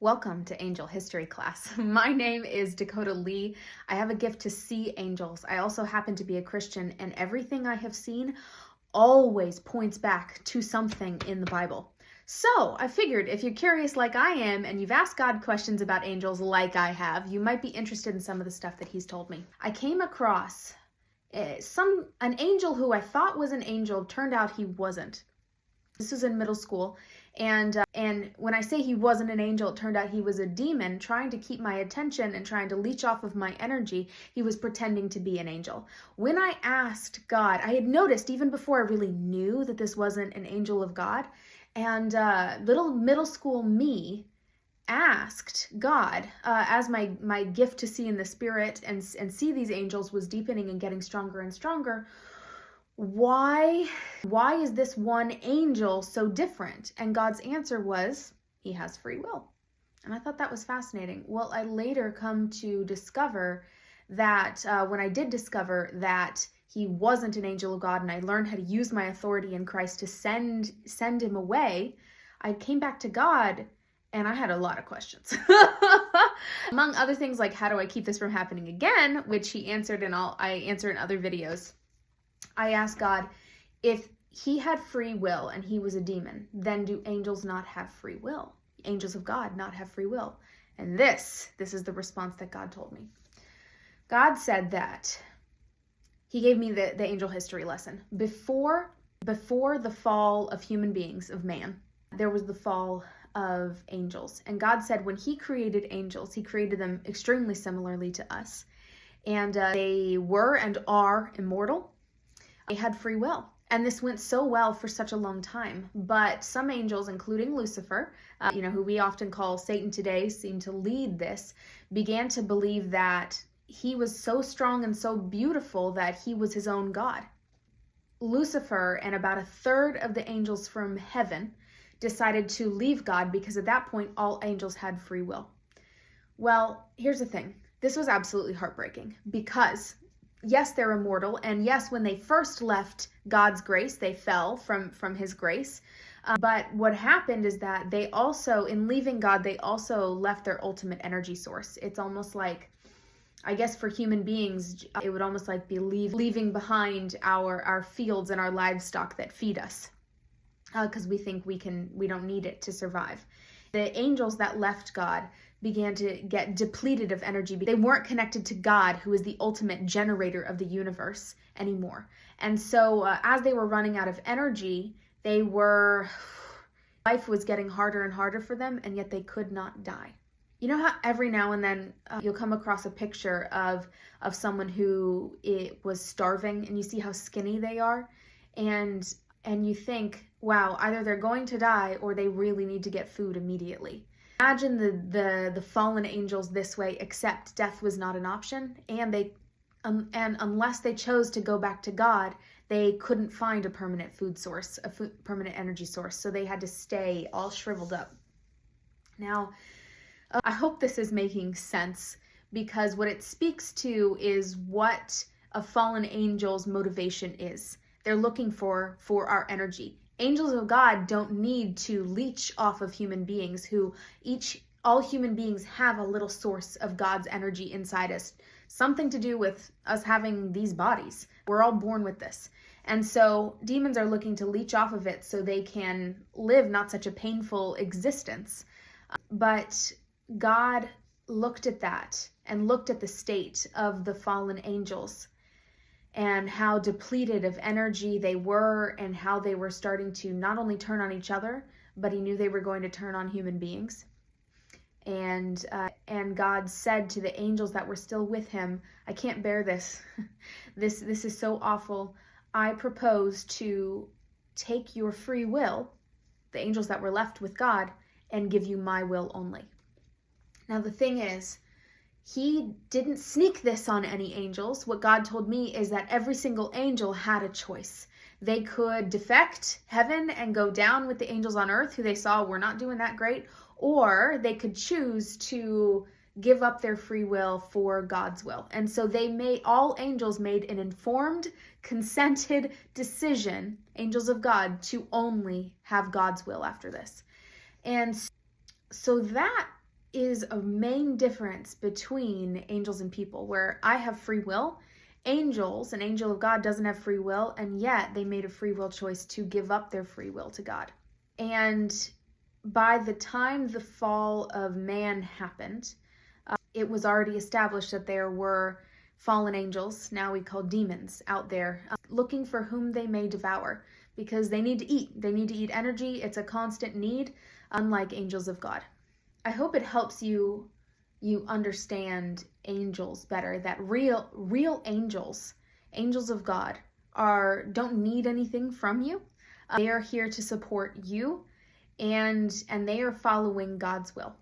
Welcome to Angel History class. My name is Dakota Lee. I have a gift to see angels. I also happen to be a Christian, and everything I have seen always points back to something in the Bible. So I figured if you're curious like I am and you've asked God questions about angels like I have, you might be interested in some of the stuff that he's told me. I came across an angel who I thought was an angel. Turned out he wasn't. This was in middle school, and when I say he wasn't an angel, it turned out he was a demon trying to keep my attention and trying to leech off of my energy. He was pretending to be an angel. When I asked God, I had noticed even before I really knew that this wasn't an angel of God, and little middle school me asked God, as my gift to see in the spirit and see these angels was deepening and getting stronger and stronger, why is this one angel so different? And God's answer was, he has free will. And I thought that was fascinating. Well, I later come to discover that when I did discover that he wasn't an angel of God and I learned how to use my authority in Christ to send him away, I came back to God and I had a lot of questions. Among other things like, how do I keep this from happening again? Which he answered, and I answer in other videos. I asked God, if he had free will and he was a demon, then do angels not have free will? Angels of God not have free will? And this is the response that God told me. God said that he gave me the angel history lesson. Before the fall of human beings, of man, there was the fall of angels. And God said when he created angels, he created them extremely similarly to us. And they were and are immortal. They had free will. And this went so well for such a long time. But some angels, including Lucifer, who we often call Satan today, seem to lead this, began to believe that he was so strong and so beautiful that he was his own God. Lucifer and about a third of the angels from heaven decided to leave God because at that point, all angels had free will. Well, here's the thing. This was absolutely heartbreaking because yes, they're immortal, and yes, when they first left God's grace, they fell from his grace. But what happened is that they also, in leaving God, they also left their ultimate energy source. It's almost like, I guess for human beings, it would almost like be leaving behind our fields and our livestock that feed us, because we think we don't need it to survive. The angels that left God began to get depleted of energy. They weren't connected to God, who is the ultimate generator of the universe, anymore. And so as they were running out of energy, life was getting harder and harder for them, and yet they could not die. You know how every now and then you'll come across a picture of someone who was starving, and you see how skinny they are, and you think, wow, either they're going to die or they really need to get food immediately. Imagine the fallen angels this way, except death was not an option, and unless they chose to go back to God, they couldn't find a permanent food source, permanent energy source, so they had to stay all shriveled up. Now, I hope this is making sense, because what it speaks to is what a fallen angel's motivation is. They're looking for our energy. Angels of God don't need to leech off of human beings, all human beings have a little source of God's energy inside us, something to do with us having these bodies. We're all born with this. And so demons are looking to leech off of it so they can live not such a painful existence. But God looked at that and looked at the state of the fallen angels and how depleted of energy they were, and how they were starting to not only turn on each other, but he knew they were going to turn on human beings. And God said to the angels that were still with him, I can't bear this. This is so awful. I propose to take your free will, the angels that were left with God, and give you my will only. Now the thing is, he didn't sneak this on any angels. What God told me is that every single angel had a choice. They could defect heaven and go down with the angels on earth, who they saw were not doing that great, or they could choose to give up their free will for God's will. And so all angels made an informed, consented decision, angels of God, to only have God's will after this. And so that is a main difference between angels and people, where I have free will. Angels, an angel of God doesn't have free will, and yet they made a free will choice to give up their free will to God. And by the time the fall of man happened, it was already established that there were fallen angels, now we call demons, out there looking for whom they may devour, because they need to eat. They need to eat energy. It's a constant need, unlike angels of God. I hope it helps you understand angels better, that real angels, angels of God, don't need anything from you. They are here to support you, and they are following God's will.